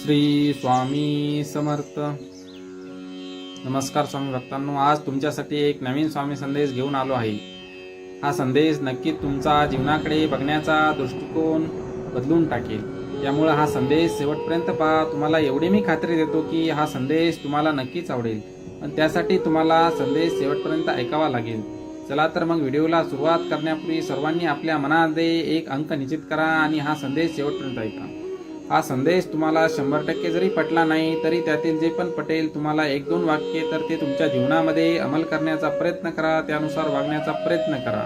श्री स्वामी समर्थ. नमस्कार स्वामी भक्तांनो, आज तुमच्यासाठी एक नवीन स्वामी संदेश घेऊन आलो आहे. हा संदेश नक्की तुमचा जीवनाकडे बघण्याचा दृष्टिकोन बदलून टाकेल. त्यामुळे हा संदेश शेवटपर्यंत पहा. तुम्हाला एवढी मी खात्री देतो की हा संदेश तुम्हाला नक्कीच आवडेल, पण त्यासाठी तुम्हाला संदेश शेवटपर्यंत ऐकावा लागेल. चला तर मग व्हिडिओला सुरुवात करण्यापूर्वी सर्वांनी आपल्या मनामध्ये एक अंक निश्चित करा आणि हा संदेश शेवटपर्यंत ऐका. हा संदेश तुम्हाला 100% जरी पटला नाही तरी त्यातील जे पण पटेल तुम्हाला 1-2 वाक्ये तर ते तुमच्या जीवनामध्ये अंमल करण्याचा प्रयत्न करा, त्यानुसार वागण्याचा प्रयत्न करा.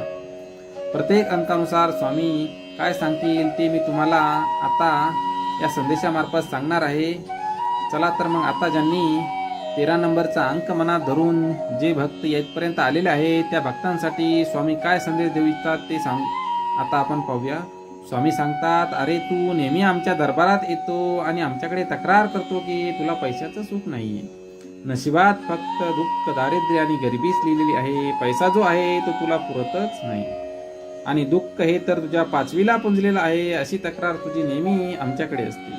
प्रत्येक अंकानुसार स्वामी काय सांगतील ते मी तुम्हाला आता या संदेशामार्फत सांगणार आहे. चला तर मग आता ज्यांनी 13 नंबरचा अंक मनात धरून जे भक्त येथपर्यंत आलेले आहे त्या भक्तांसाठी स्वामी काय संदेश देऊ इच्छितात ते आता आपण पाहूया. स्वामी सांगतात, अरे तू नेहमी आमच्या दरबारात येतो आणि आमच्याकडे तक्रार करतो की तुला पैशाचं सुख नाहीये. नशिबात फक्त दुःख, दारिद्र्य आणि गरिबीच लिहिलेली आहे. पैसा जो आहे तो तुला पुरतच नाही आणि दुःख हे तर तुझ्या 5वीला पुंजलेलं आहे, अशी तक्रार तुझी नेहमी आमच्याकडे असते.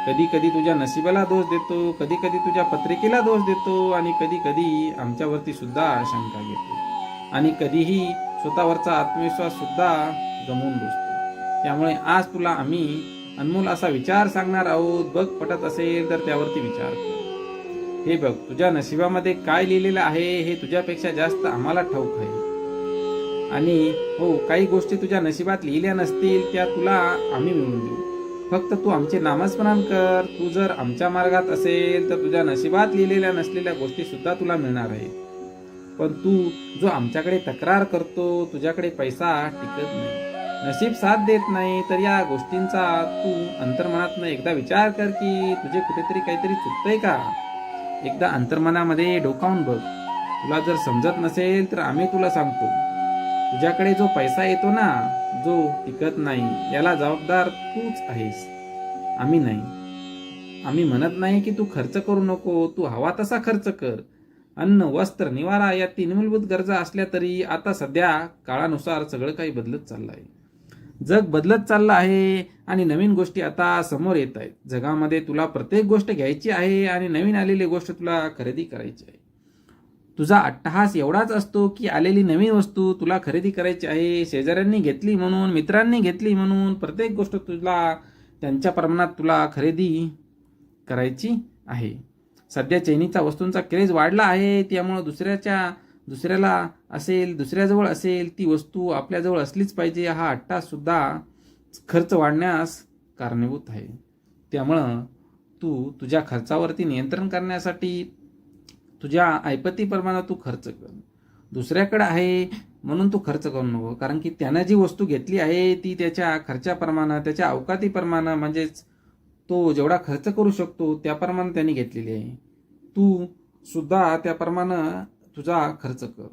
कधी कधी तुझ्या नशिबाला दोष देतो, कधी कधी तुझ्या पत्रिकेला दोष देतो आणि कधी कधी आमच्यावरती सुद्धा शंका घेतो आणि कधीही स्वतःवरचा आत्मविश्वास सुद्धा गमावून बसतो. त्यामुळे आज तुला आम्ही अनमोल असा विचार सांगणार आहोत. बघ, पटत असेल तर त्यावरती विचार कर. हे बघ, तुझ्या नशिबामध्ये काय लिहिलेलं आहे हे तुझ्यापेक्षा जास्त आम्हाला ठाऊक आहे. आणि हो, काही गोष्टी तुझ्या नशिबात लिहिल्या नसतील त्या तुला आम्ही मिळवून देऊ. फक्त तू आमचे नामस्मरण कर. तू जर आमच्या मार्गात असेल तर तुझ्या नशिबात लिहिलेल्या नसलेल्या गोष्टी सुद्धा तुला मिळणार आहे. पण तू जो आमच्याकडे तक्रार करतो, तुझ्याकडे पैसा टिकत नाही, नशीब साथ देत नाही, तर या गोष्टींचा तू अंतर्मनातनं एकदा विचार कर की तुझे कुठेतरी काहीतरी चुकतंय का. एकदा अंतर्मनामध्ये डोकावून बघ. तुला जर समजत नसेल तर आम्ही तुला सांगतो. तुझ्याकडे जो पैसा येतो ना, जो टिकत नाही, याला जबाबदार तूच आहेस, आम्ही नाही. आम्ही म्हणत नाही की तू खर्च करू नको, तू हवा तसा खर्च कर. अन्न, वस्त्र, निवारा या 3 मूलभूत गरजा असल्या तरी आता सध्या काळानुसार सगळं काही बदलत चाललं आहे. जग बदलत चाललं आहे आणि नवीन गोष्टी आता समोर येत आहेत. जगामध्ये तुला प्रत्येक गोष्ट घ्यायची आहे आणि नवीन आलेली गोष्ट तुला खरेदी करायची आहे. तुझा अट्टहास एवढाच असतो की आलेली नवीन वस्तू तुला खरेदी करायची आहे. शेजाऱ्यांनी घेतली म्हणून, मित्रांनी घेतली म्हणून प्रत्येक गोष्ट तुला त्यांच्या प्रमाणात तुला खरेदी करायची आहे. सध्या चैनीचा वस्तूंचा क्रेज वाढला आहे. त्यामुळे दुसऱ्याला असेल, दुसऱ्याजवळ असेल ती वस्तू आपल्याजवळ असलीच पाहिजे, हा अट्टहास सुद्धा खर्च वाढण्यास कारणीभूत आहे. त्यामुळं तू तुझ्या खर्चावरती नियंत्रण करण्यासाठी तुझ्या ऐपतीप्रमाणे तू खर्च कर. दुसऱ्याकडे आहे म्हणून तू खर्च करू नको, कारण की त्यानं जी वस्तू घेतली आहे ती त्याच्या खर्चाप्रमाणे, त्याच्या अवकातीप्रमाणे, म्हणजेच तो जेवढा खर्च करू शकतो त्याप्रमाणे त्यांनी घेतलेली आहे. तू सुद्धा त्याप्रमाणे तुझा खर्च कर.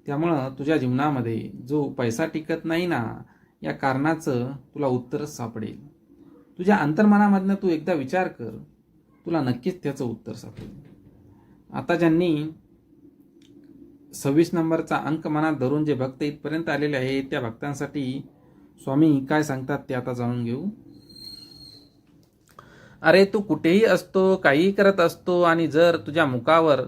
त्यामुळं तुझ्या जीवनामध्ये जो पैसा टिकत नाही ना, या कारणाचं तुला उत्तरच सापडेल. तुझ्या अंतर्मनामधनं तू एकदा विचार कर, तुला नक्कीच त्याचं उत्तर सापडेल. आता ज्यांनी 26 नंबरचा अंक मनात धरून जे भक्त इथपर्यंत आलेले आहेत त्या भक्तांसाठी स्वामी काय सांगतात ते आता जाणून घेऊ. अरे तू कुठेही असतो, काहीही करत असतो आणि जर तुझ्या मुखावर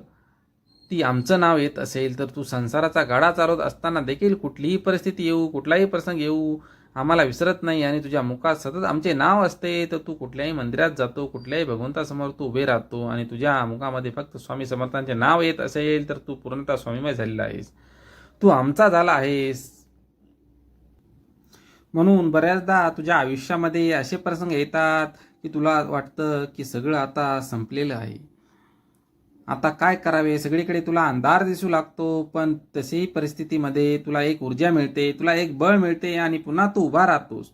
ती आमचं नाव येत असेल तर तू संसाराचा गाडा चालवत असताना देखील कुठलीही परिस्थिती येऊ, कुठलाही प्रसंग येऊ, आम्हाला विसरत नाही आणि तुझ्या मुखात सतत आमचे नाव असते. तर तू कुठल्याही मंदिरात जातो, कुठल्याही भगवंतासमोर तू उभे राहतो आणि तुझ्या मुखामध्ये फक्त स्वामी समर्थांचे नाव येत असेल तर तू पूर्णतः स्वामीमय झालेला आहेस, तू आमचा झाला आहेस. म्हणून बऱ्याचदा तुझ्या आयुष्यामध्ये असे प्रसंग येतात की तुला वाटतं की सगळं आता संपलेलं आहे, आता काय करावे, सगळीकडे तुला अंधार दिसू लागतो. पण तसेही परिस्थितीमध्ये तुला एक ऊर्जा मिळते, तुला एक बळ मिळते आणि पुन्हा तू उभा राहतोस.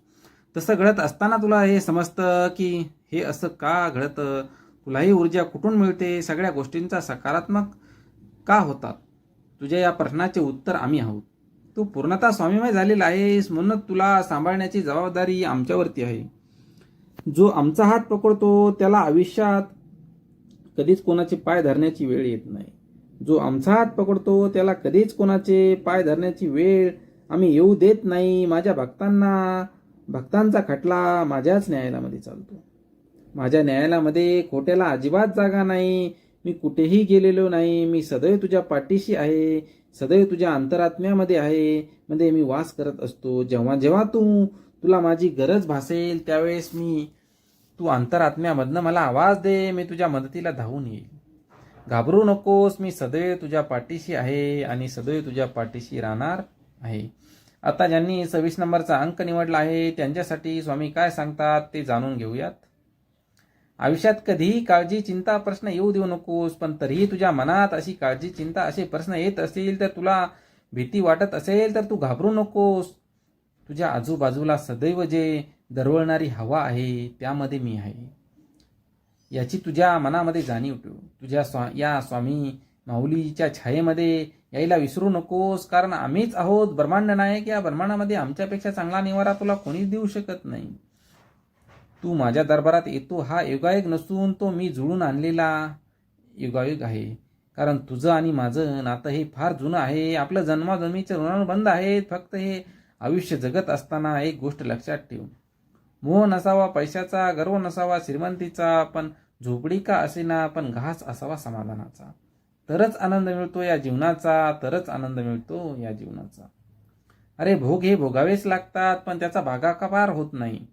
तसं घडत असताना तुला हे समजतं की हे असं का घडतं, तुलाही ऊर्जा कुठून मिळते, सगळ्या गोष्टींचा सकारात्मक का होतात. तुझ्या या प्रश्नाचे उत्तर आम्ही आहोत. तू पूर्णतः स्वामीमय झालेला आहेस, म्हणून तुला सांभाळण्याची जबाबदारी आमच्यावरती आहे. जो आमचा हात पकडतो त्याला आयुष्यात कधीच कोणाचे पाय धरण्याची वेळ येत नाही. जो आमचा हात पकडतो त्याला कधीच कोणाचे पाय धरण्याची वेळ आम्ही येऊ देत नाही. माझ्या भक्तांचा खटला माझ्याच न्यायालयामध्ये चालतो. माझ्या न्यायालयामध्ये खोट्याला अजिबात जागा नाही. मी कुठेही गेलेलो नाही. मी सदैव तुझ्या पाठीशी आहे, सदैव तुझ्या अंतरात्म्यामध्ये आहे, मध्ये मी वास करत असतो. जेव्हा जेव्हा तुला माझी गरज भासेल त्यावेळेस तू अंतरात्म्यामधनं मला आवाज दे, मी तुझ्या मदतीला धावून येईल. घाबरू नकोस, मी सदैव तुझ्या पाठीशी आहे आणि सदैव तुझ्या पाठीशी राहणार आहे. आता ज्यांनी 26 नंबरचा अंक निवडला आहे त्यांच्यासाठी स्वामी काय सांगतात ते जाणून घेऊयात. आयुष्यात कधीही काळजी, चिंता, प्रश्न येऊ देऊ नकोस, पण तरीही तुझ्या मनात अशी काळजी, चिंता, असे प्रश्न येत असतील, तर तुला भीती वाटत असेल तर तू घाबरू नकोस. तुझ्या आजूबाजूला सदैव जे दरवळणारी हवा आहे त्यामध्ये मी आहे, याची तुझ्या मनामध्ये जाणीव ठेव. या स्वामी माऊलीच्या छायेमध्ये यायला विसरू नकोस, कारण आम्हीच आहोत ब्रह्मांड नायक. या ब्रह्मांडामध्ये आमच्यापेक्षा चांगला निवारा तुला कोणीच देऊ शकत नाही. तू माझ्या दरबारात येतो हा योगायोग नसून तो मी जुळून आणलेला योगायोग आहे. कारण तुझं आणि माझं नातं हे फार जुनं आहे. आपलं जन्माजन्मीचे ऋणानुबंध आहेत. फक्त हे आयुष्य जगत असताना एक गोष्ट लक्षात ठेव. मोह नसावा पैशाचा, गर्व नसावा श्रीमंतीचा, पण झोपडी का असेना पण घास असावा समाधानाचा. तरच आनंद मिळतो या जीवनाचा, तरच आनंद मिळतो या जीवनाचा. अरे भोग हे भोगावेच लागतात, पण त्याचा भागाकार होत नाही,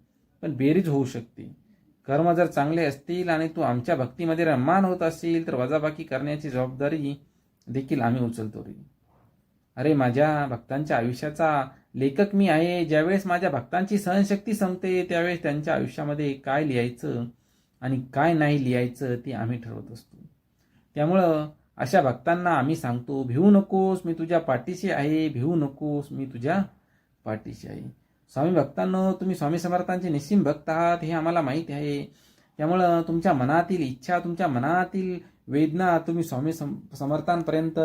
पण बेरीज होऊ शकते. कर्म जर चांगले असतील आणि तू आमच्या भक्तीमध्ये रममान होत असेल तर वजाबाकी करण्याची जबाबदारी देखील आम्ही उचलतो रे. अरे माझ्या भक्तांच्या आयुष्याचा लेखक मी आहे. ज्यावेळेस माझ्या भक्तांची सहनशक्ती संपते त्यावेळेस त्यांच्या आयुष्यामध्ये काय लिहायचं आणि काय नाही लिहायचं ते आम्ही ठरवत असतो. त्यामुळं अशा भक्तांना आम्ही सांगतो, भिवू नकोस, मी तुझ्या पाठीशी आहे. भिवू नकोस, मी तुझ्या पाठीशी आहे. स्वामी भक्तांनो, तुम्ही स्वामी समर्थांचे निस्सीम भक्त आहात हे आम्हाला माहीत आहे. त्यामुळं तुमच्या मनातील इच्छा, तुमच्या मनातील वेदना तुम्ही स्वामी समर्थांपर्यंत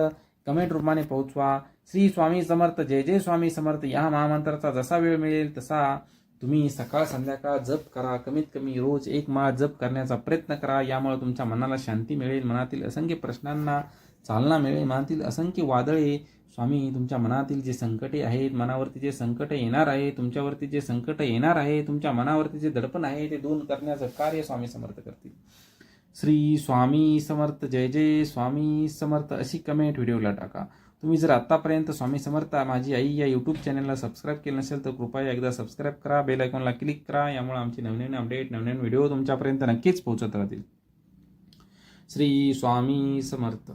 कमेंट रूपाने पोहोचवा. श्री स्वामी समर्थ, जय जय स्वामी समर्थ या महामंत्राचा जसा वेळ मिळेल तसा तुम्ही सकाळ संध्याकाळ जप करा. कमीत कमी रोज 1 माळ जप करण्याचा प्रयत्न करा. यामुळे तुमच्या मनाला शांती मिळेल, मनातील असंख्य प्रश्नांना चालना मिळेल, मनातील असंख्य वादळे स्वामी तुमच्या मनातील जे संकटे आहेत, मनावरती जे संकट येणार आहे, तुमच्यावरती जे संकट येणार आहे, तुमच्या मनावरती जे दडपण आहे ते दूर करण्याचं कार्य स्वामी समर्थ करतील. श्री स्वामी समर्थ, जय जय स्वामी समर्थ अशी कमेंट व्हिडिओला टाका. तुम्ही जर आतापर्यंत स्वामी समर्थ माझी आई या यूट्यूब चॅनलला सबस्क्राईब केलं नसेल तर कृपया एकदा सबस्क्राईब करा, बेल आयकॉनला क्लिक करा. यामुळे आमचे नवनवीन अपडेट, नवनवीन व्हिडिओ तुमच्यापर्यंत नक्कीच पोहोचत राहतील. श्री स्वामी समर्थ.